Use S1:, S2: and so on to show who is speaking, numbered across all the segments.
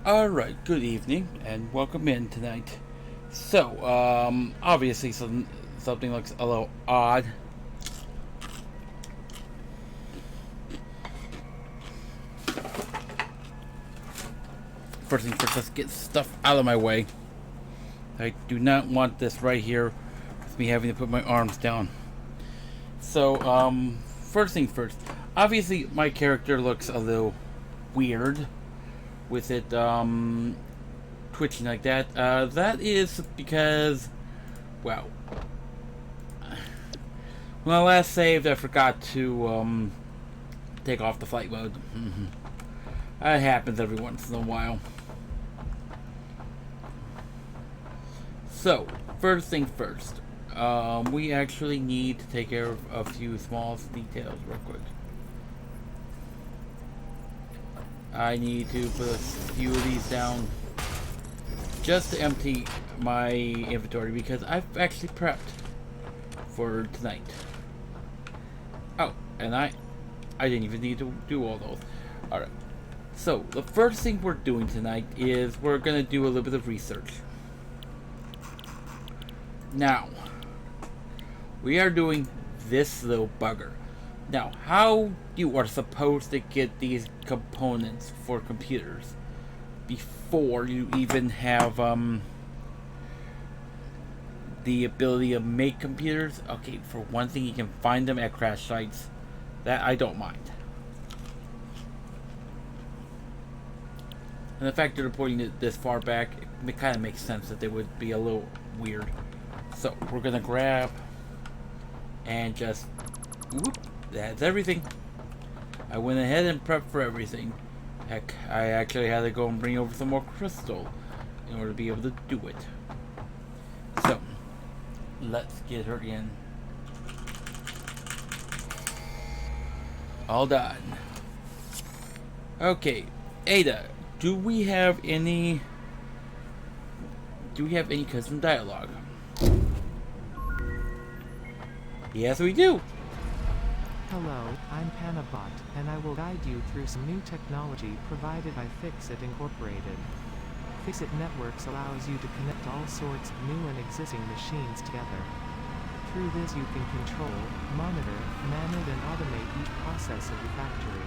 S1: Alright, good evening, and welcome in tonight. So, obviously something looks a little odd. First thing first, let's get stuff out of my way. I do not want this right here with me having to put my arms down. So, first thing first. Obviously, my character looks a little weird with it, twitching like that. That is because, well, when I last saved, I forgot to, take off the flight mode. That happens every once in a while. So, first thing first. We actually need to take care of a few small details real quick. I need to put a few of these down just to empty my inventory because I've actually prepped for tonight. Oh, and I didn't even need to do all those. Alright. So, the first thing we're doing tonight is we're going to do a little bit of research. Now, we are doing this little bugger. Now, how you are supposed to get these components for computers before you even have the ability to make computers? Okay, for one thing, you can find them at crash sites. That I don't mind. And the fact that they're putting it this far back, it kind of makes sense that they would be a little weird. So, we're going to grab and just... whoop, that's everything. I went ahead and prepped for everything. Heck, I actually had to go and bring over some more crystal in order to be able to do it. So, let's get her in. All done. Okay, Ada, do we have any custom dialogue? Yes, we do.
S2: Hello, I'm Panabot, and I will guide you through some new technology provided by FICSIT Incorporated. FICSIT Networks allows you to connect all sorts of new and existing machines together. Through this you can control, monitor, manage and automate each process of your factory.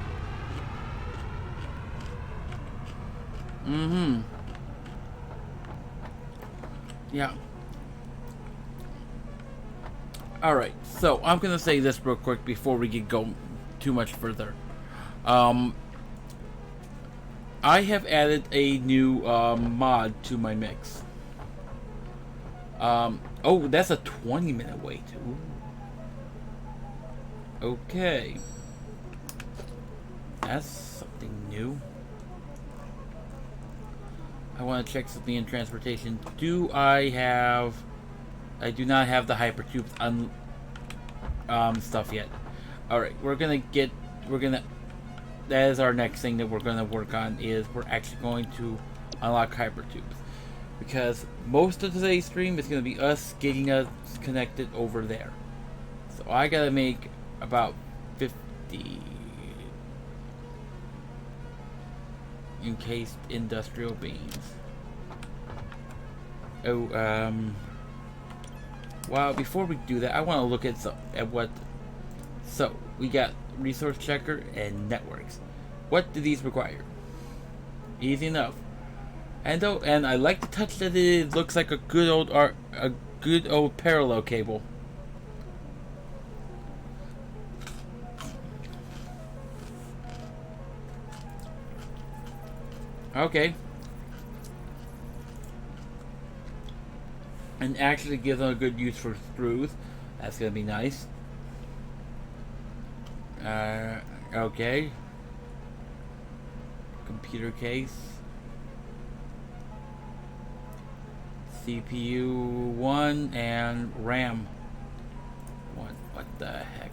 S1: Yeah. Alright, so I'm going to say this real quick before we get going too much further. I have added a new mod to my mix. Oh, that's a 20-minute wait. Ooh. Okay. That's something new. I want to check something in transportation. I do not have the hypertubes stuff yet. Alright, that is our next thing that we're gonna work on, is we're actually going to unlock hypertubes. Because most of today's stream is gonna be us getting us connected over there. So I gotta make about 50 encased industrial beams. Oh, well, before we do that, I want to look at what. So we got resource checker and networks. What do these require? Easy enough. And I like the touch that it looks like a good old parallel cable. Okay. And actually gives them a good use for screws. That's gonna be nice. Okay. Computer case. CPU 1 and RAM 1. What the heck?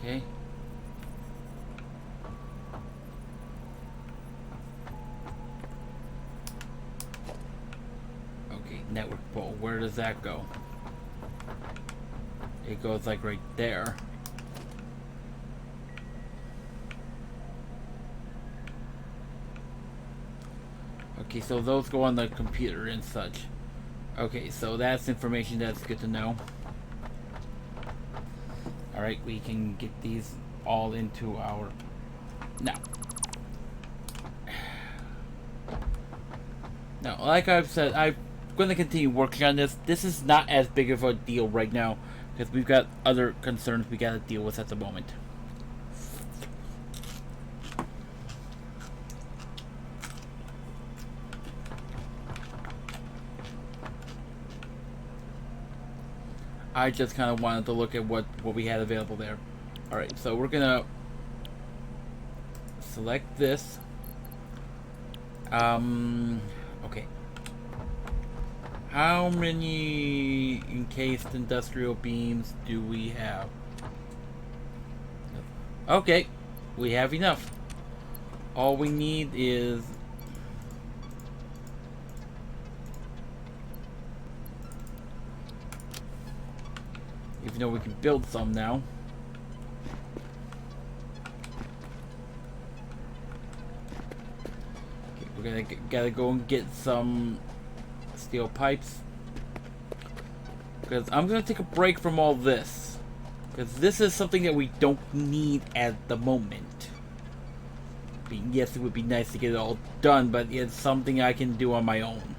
S1: Okay. Okay, network pole. Where does that go? It goes like right there. Okay, so those go on the computer and such. Okay, so that's information that's good to know. Alright, we can get these all into our... Now, like I've said, I'm going to continue working on this. This is not as big of a deal right now, because we've got other concerns we got to deal with at the moment. I just kind of wanted to look at what we had available there. Alright, so we're going to select this. Okay. How many encased industrial beams do we have? Okay, we have enough. All we need is... Even though we can build some now. Okay, we're gotta go and get some steel pipes. Because I'm gonna take a break from all this. Because this is something that we don't need at the moment. I mean, yes, it would be nice to get it all done, but it's something I can do on my own.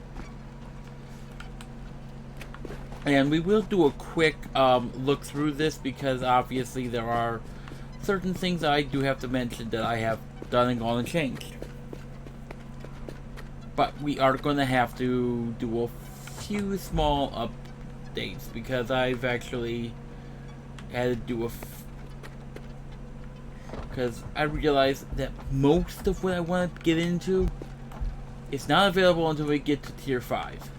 S1: And we will do a quick look through this, because obviously there are certain things I do have to mention that I have done and gone and changed. But we are going to have to do a few small updates, because I've actually had to do because I realized that most of what I want to get into is not available until we get to tier 5.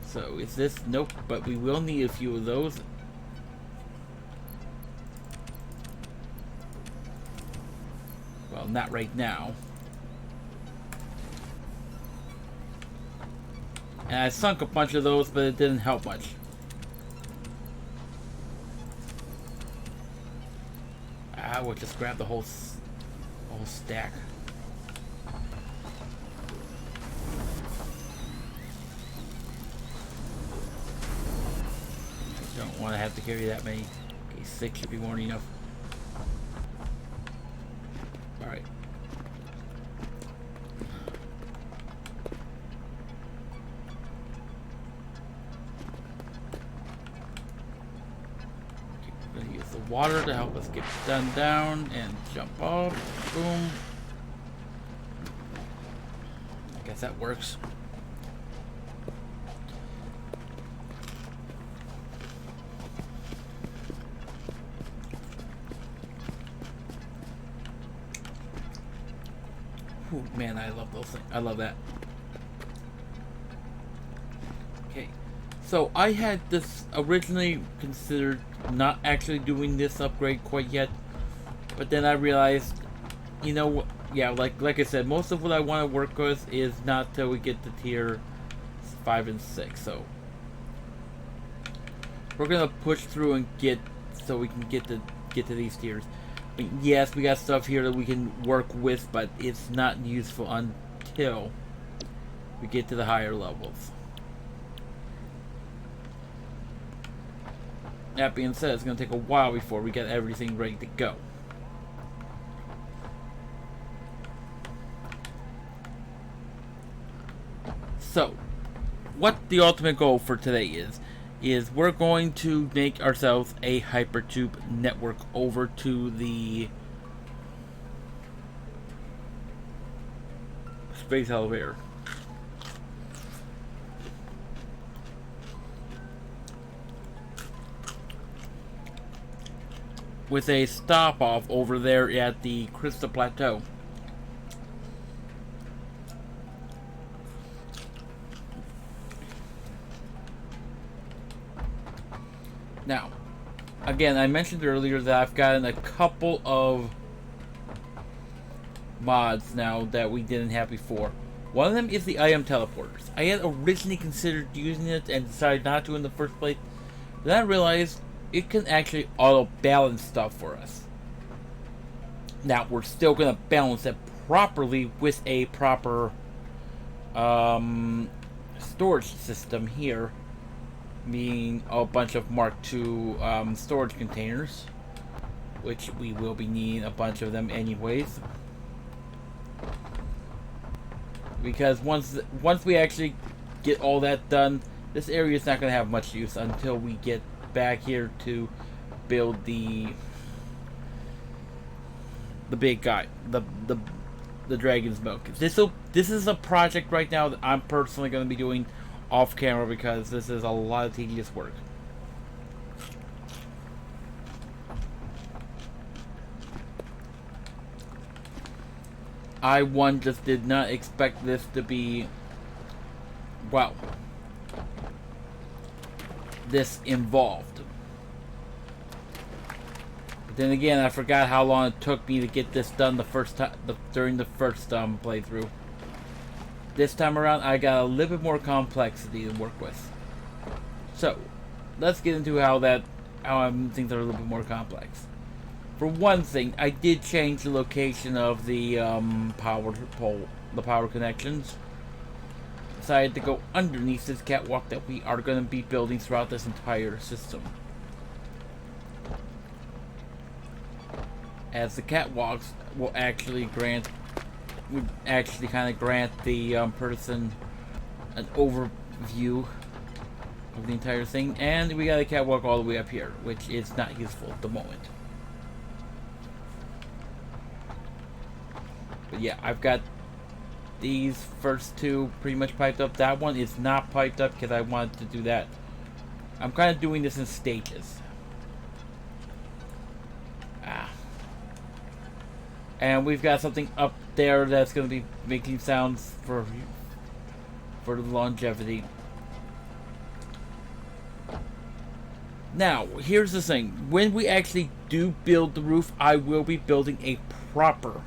S1: So, is this? Nope, but we will need a few of those. Well, not right now. And I sunk a bunch of those, but it didn't help much. I will just grab the whole stack. Don't want to have to carry that many. Okay, 6 should be more than enough. Alright. Okay, we're going to use the water to help us get done down and jump off. Boom. I guess that works. Ooh, man, I love those things. I love that. Okay, so I had this originally considered not actually doing this upgrade quite yet, but then I realized, you know what? Yeah, like I said, most of what I want to work with is not till we get to tier 5 and 6. So we're gonna push through and get so we can get to these tiers. I mean, yes, we got stuff here that we can work with, but it's not useful until we get to the higher levels. That being said, it's going to take a while before we get everything ready to go. So, what the ultimate goal for today is we're going to make ourselves a hypertube network over to the space elevator. With a stop off over there at the Crystal Plateau. Now, again, I mentioned earlier that I've gotten a couple of mods now that we didn't have before. One of them is the item teleporters. I had originally considered using it and decided not to in the first place. Then I realized it can actually auto-balance stuff for us. Now, we're still going to balance it properly with a proper storage system here. Meaning a bunch of Mark II storage containers. Which we will be needing a bunch of them anyways. Because once we actually get all that done, this area is not going to have much use until we get back here to build the big guy, the dragon's milk. This is a project right now that I'm personally going to be doing off camera because this is a lot of tedious work. I just did not expect this to be, well, this involved. But then again, I forgot how long it took me to get this done the first time during the first playthrough. This time around, I got a little bit more complexity to work with. So, let's get into how things are a little bit more complex. For one thing, I did change the location of the power connections. Decided to go underneath this catwalk that we are going to be building throughout this entire system. As the catwalks will actually kind of grant the person an overview of the entire thing, and we got a catwalk all the way up here, which is not useful at the moment. But yeah, I've got these first two pretty much piped up. That one is not piped up because I wanted to do that. I'm kind of doing this in stages. And we've got something up there that's going to be making sounds for the longevity. Now, here's the thing. When we actually do build the roof, I will be building a proper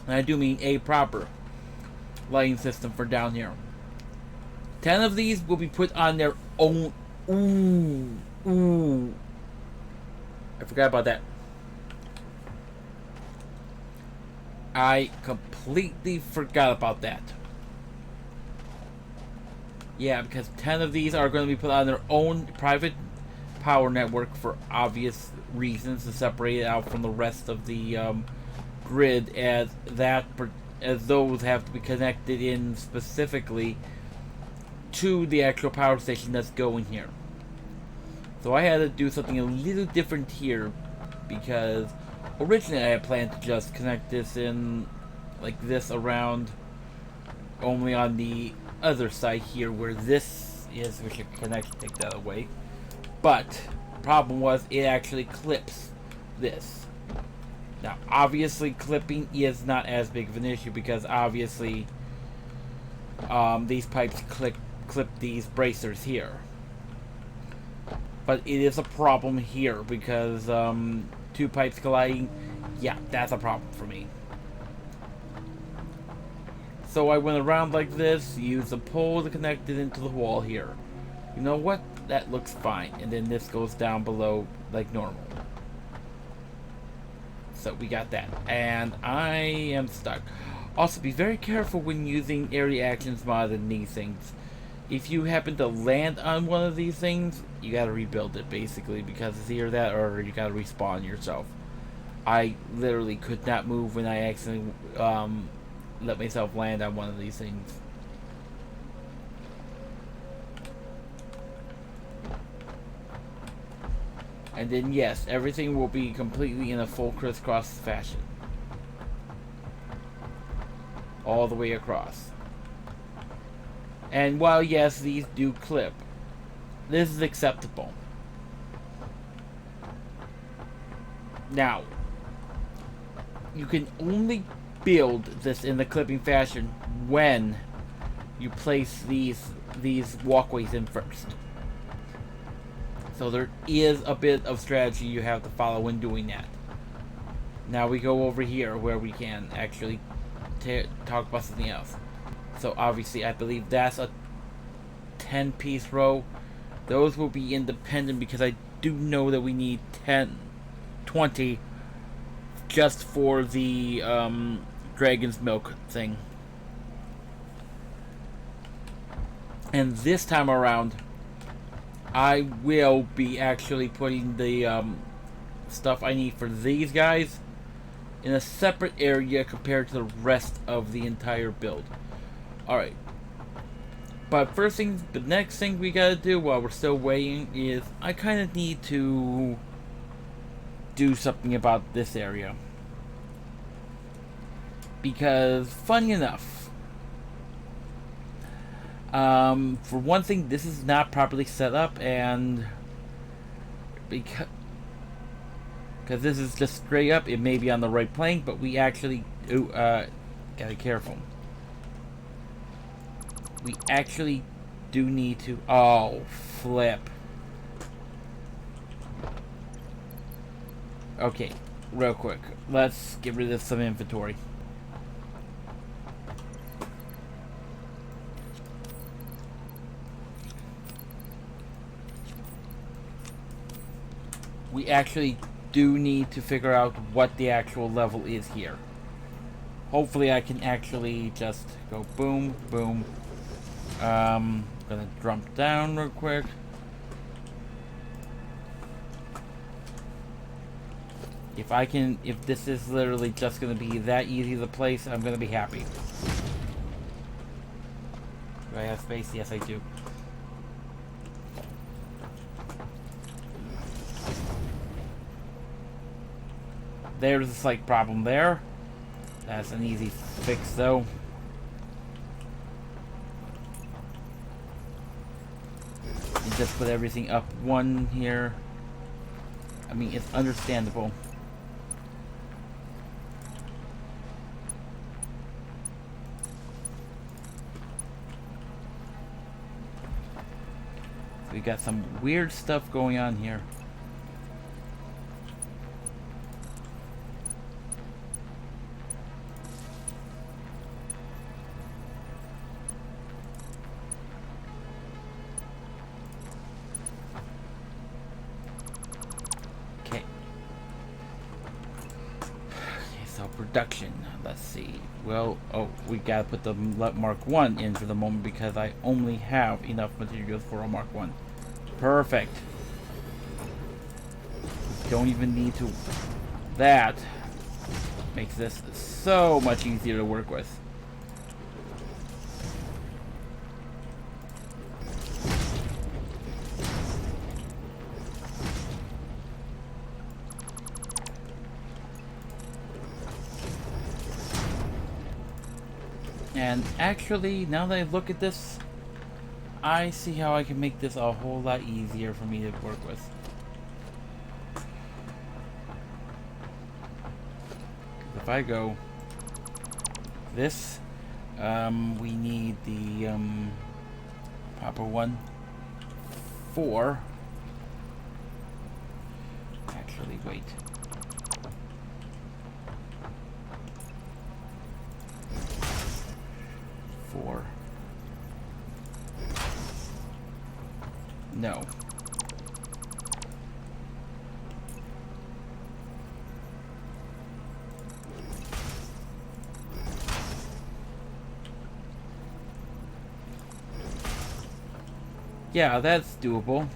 S1: and I do mean a proper lighting system for down here. 10 of these will be put on their own. Ooh. I forgot about that. I completely forgot about that. Yeah, because 10 of these are going to be put on their own private power network for obvious reasons, to separate it out from the rest of the grid, as those have to be connected in specifically to the actual power station that's going here. So I had to do something a little different here, because originally I had planned to just connect this in like this around only on the other side here where this is. We should take that away. But the problem was it actually clips this. Now obviously clipping is not as big of an issue because obviously these pipes clip these bracers here. But it is a problem here because two pipes colliding, yeah, that's a problem for me. So I went around like this, used a pole to connect it into the wall here. You know what? That looks fine. And then this goes down below like normal. So we got that. And I am stuck. Also, be very careful when using area actions mod in these things. If you happen to land on one of these things, you gotta rebuild it basically, because it's either that or you gotta respawn yourself. I literally could not move when I accidentally let myself land on one of these things. And then yes, everything will be completely in a full crisscross fashion. All the way across. And while yes, these do clip, this is acceptable. Now, you can only build this in the clipping fashion when you place these walkways in first. So there is a bit of strategy you have to follow when doing that. Now we go over here where we can actually talk about something else. So obviously I believe that's a 10-piece row. Those will be independent because I do know that we need 20 just for the dragon's milk thing. And this time around, I will be actually putting the stuff I need for these guys in a separate area compared to the rest of the entire build. Alright. But the next thing we gotta do while we're still waiting is I kind of need to do something about this area. Because, funny enough, for one thing, this is not properly set up, and because this is just straight up, it may be on the right plane, but we actually gotta be careful. We actually do need to. Oh, flip. Okay, real quick, let's get rid of some inventory. We actually do need to figure out what the actual level is here. Hopefully I can actually just go boom, boom. Gonna jump down real quick. If this is literally just gonna be that easy to place, I'm gonna be happy. Do I have space? Yes, I do. There's a slight problem there. That's an easy fix, though. And just put everything up one here. I mean, it's understandable. We got some weird stuff going on here. Production. Let's see. Well, oh, we gotta put the Mark 1 in for the moment because I only have enough materials for a Mark 1. Perfect. Don't even need to. That makes this so much easier to work with. And actually, now that I look at this, I see how I can make this a whole lot easier for me to work with. If I go this, we need the proper one for. Actually, wait. No. Yeah, that's doable.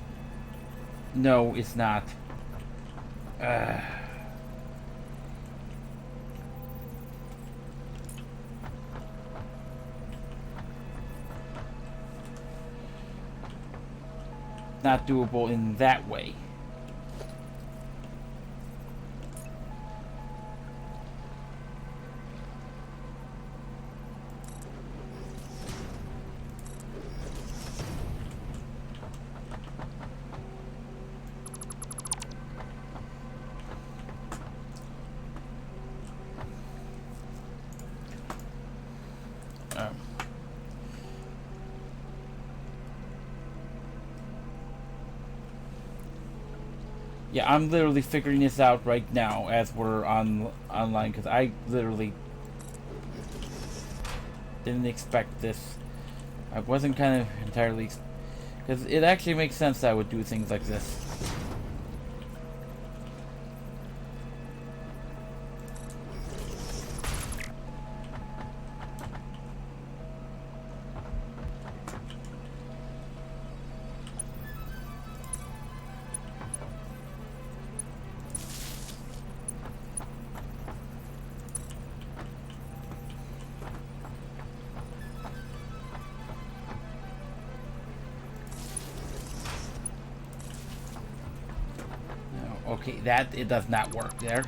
S1: No, it's not. Not doable in that way. Yeah, I'm literally figuring this out right now as we're online, because I literally didn't expect this. I wasn't kind of entirely, because it actually makes sense that I would do things like this. Okay, that it does not work there.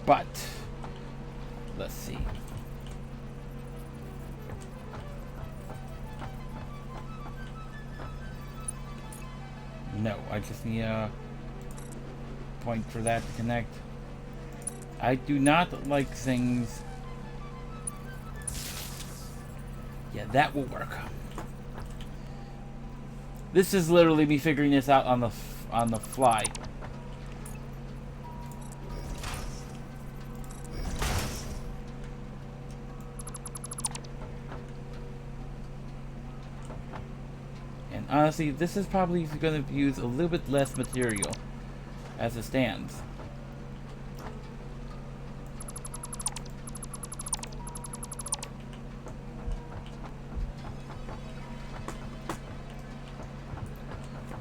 S1: But let's see. No, I just need a point for that to connect. I do not like things. Yeah, that will work. This is literally me figuring this out on the fly. And honestly, this is probably going to use a little bit less material as it stands.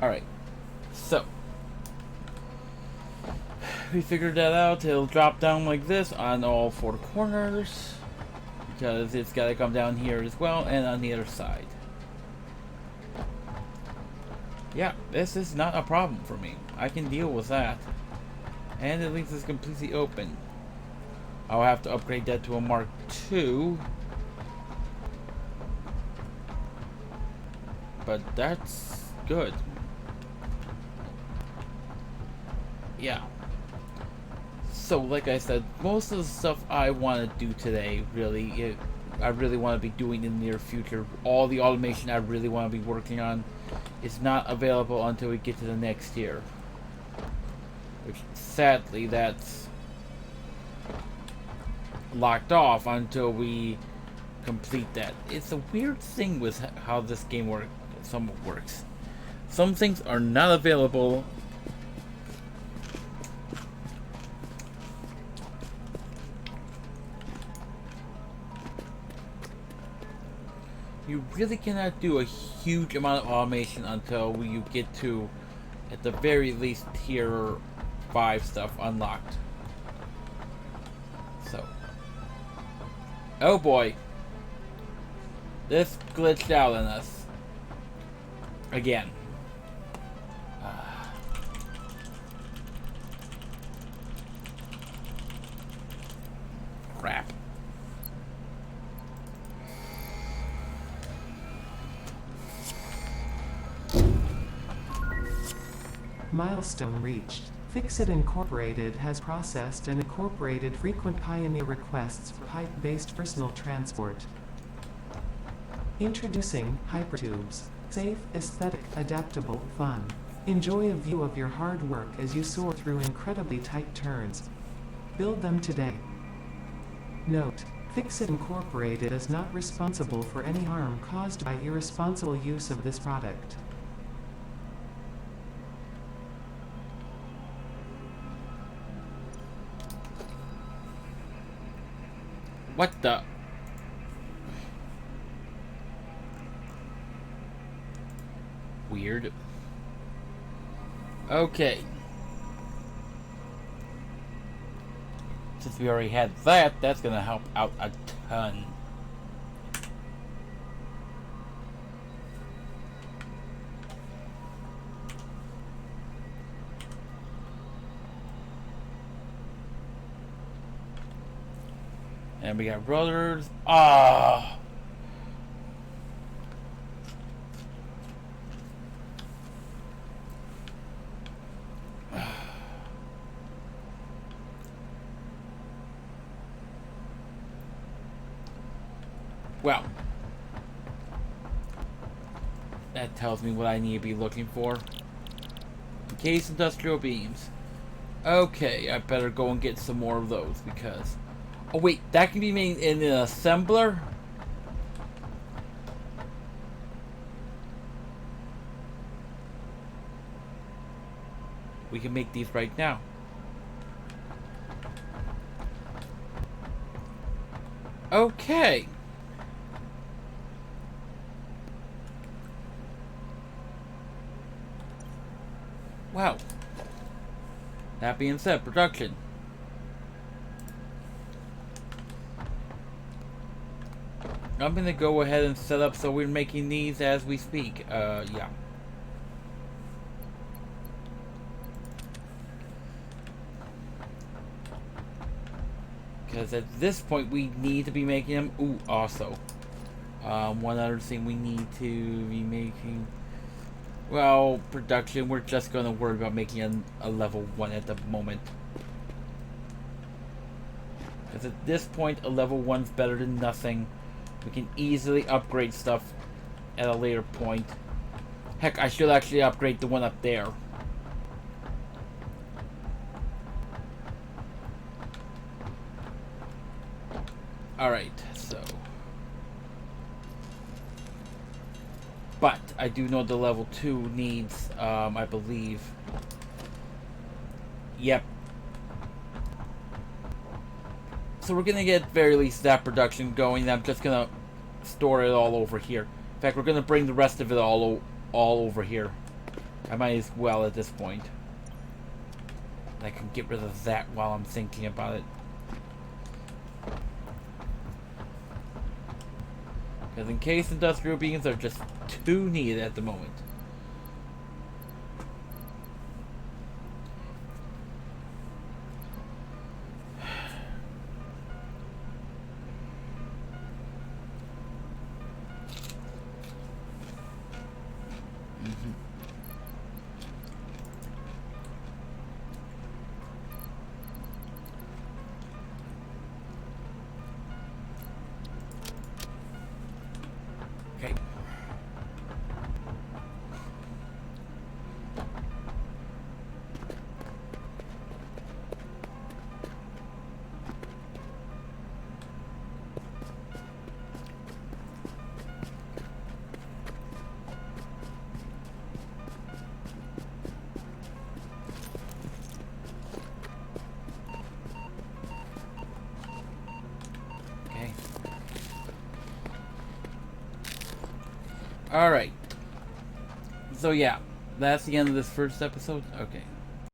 S1: Alright, so we figured that out. It'll drop down like this on all four corners, because it's got to come down here as well, and on the other side. Yeah, this is not a problem for me. I can deal with that. And it leaves this completely open. I'll have to upgrade that to a Mark II. But that's good. Yeah. So, like I said, most of the stuff I want to do today, really, I really want to be doing in the near future. All the automation I really want to be working on is not available until we get to the next year. Which, sadly, that's locked off until we complete that. It's a weird thing with how this game works. Some things are not available. You really cannot do a huge amount of automation until you get to, at the very least, tier 5 stuff unlocked. So. Oh boy. This glitched out on us. Again. Crap.
S2: Milestone reached. FICSIT Incorporated has processed and incorporated frequent Pioneer requests for pipe-based personal transport. Introducing Hypertubes. Safe, aesthetic, adaptable, fun. Enjoy a view of your hard work as you soar through incredibly tight turns. Build them today. Note: FICSIT Incorporated is not responsible for any harm caused by irresponsible use of this product.
S1: What the? Weird. Okay. Since we already had that, that's gonna help out a ton. And we got brothers. Ah. Well. That tells me what I need to be looking for. Encased industrial beams. Okay, I better go and get some more of those because... Oh wait, that can be made in an assembler? We can make these right now. Okay. Wow. That being said, production. I'm gonna go ahead and set up so we're making these as we speak. Yeah. Because at this point we need to be making them. Ooh, also. One other thing we need to be making. Well, production, we're just gonna worry about making a level 1 at the moment. Because at this point, a level 1's better than nothing. We can easily upgrade stuff at a later point. Heck, I should actually upgrade the one up there. Alright, so... But I do know the level 2 needs, I believe... Yep. So we're gonna get, at very least, that production going. I'm just gonna store it all over here. In fact, we're gonna bring the rest of it all over here. I might as well at this point. I can get rid of that while I'm thinking about it. Because encased industrial beams are just too needed at the moment. Okay. Alright. So yeah, that's the end of this first episode. Okay.